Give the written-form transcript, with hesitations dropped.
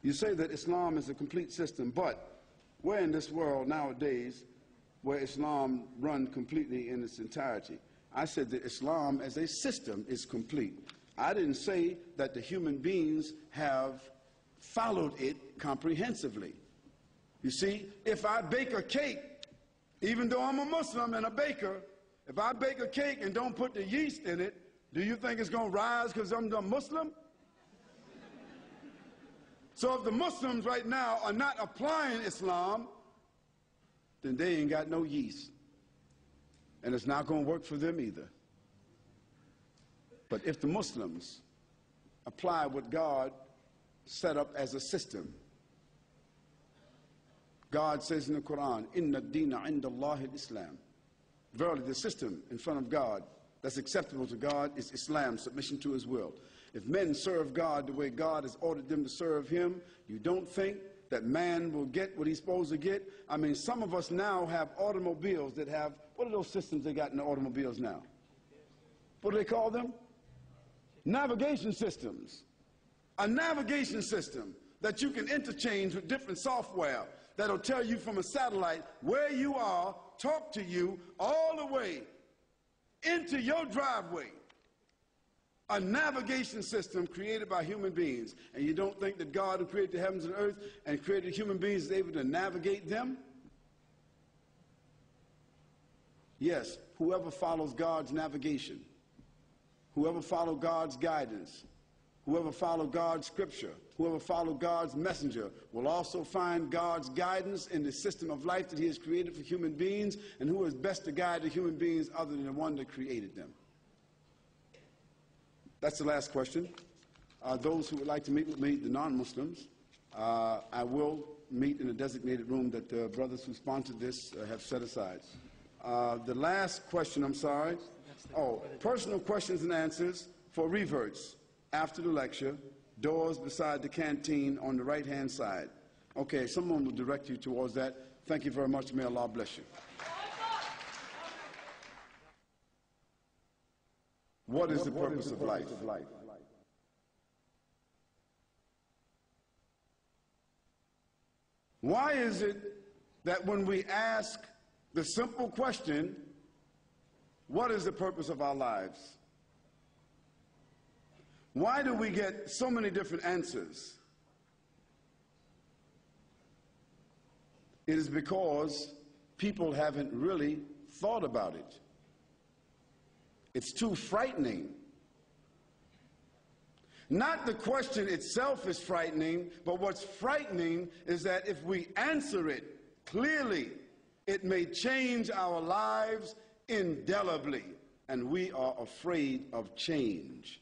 You say that Islam is a complete system, but we're in this world nowadays where Islam runs completely in its entirety. I said that Islam as a system is complete. I didn't say that the human beings have followed it comprehensively. You see, if I bake a cake, even though I'm a Muslim and a baker, if I bake a cake and don't put the yeast in it, do you think it's going to rise because I'm a Muslim? So if the Muslims right now are not applying Islam, then they ain't got no yeast. And it's not going to work for them either. But if the Muslims apply what God set up as a system, God says in the Quran, Inna ad-deena inda Allahi al-Islam. Verily, the system in front of God that's acceptable to God is Islam, submission to His will. If men serve God the way God has ordered them to serve Him, you don't think that man will get what he's supposed to get? I mean, some of us now have automobiles that have, what are those systems they got in the automobiles now? What do they call them? Navigation systems. A navigation system that you can interchange with different software that'll tell you from a satellite where you are, talk to you all the way into your driveway. A navigation system created by human beings. And you don't think that God, who created the heavens and earth and created human beings, is able to navigate them? Yes, whoever follows God's navigation, whoever follows God's guidance, whoever follows God's scripture, whoever follows God's messenger will also find God's guidance in the system of life that He has created for human beings. And who is best to guide the human beings other than the one that created them? That's the last question. Those who would like to meet with me, the non-Muslims, I will meet in a designated room that the brothers who sponsored this have set aside. The last question, I'm sorry. Oh, personal questions and answers for reverts after the lecture, doors beside the canteen on the right-hand side. Okay, someone will direct you towards that. Thank you very much. May Allah bless you. What is the purpose of life? Why is it that when we ask the simple question, what is the purpose of our lives? Why do we get so many different answers? It is because people haven't really thought about it. It's too frightening. Not the question itself is frightening, but what's frightening is that if we answer it clearly, it may change our lives indelibly, and we are afraid of change.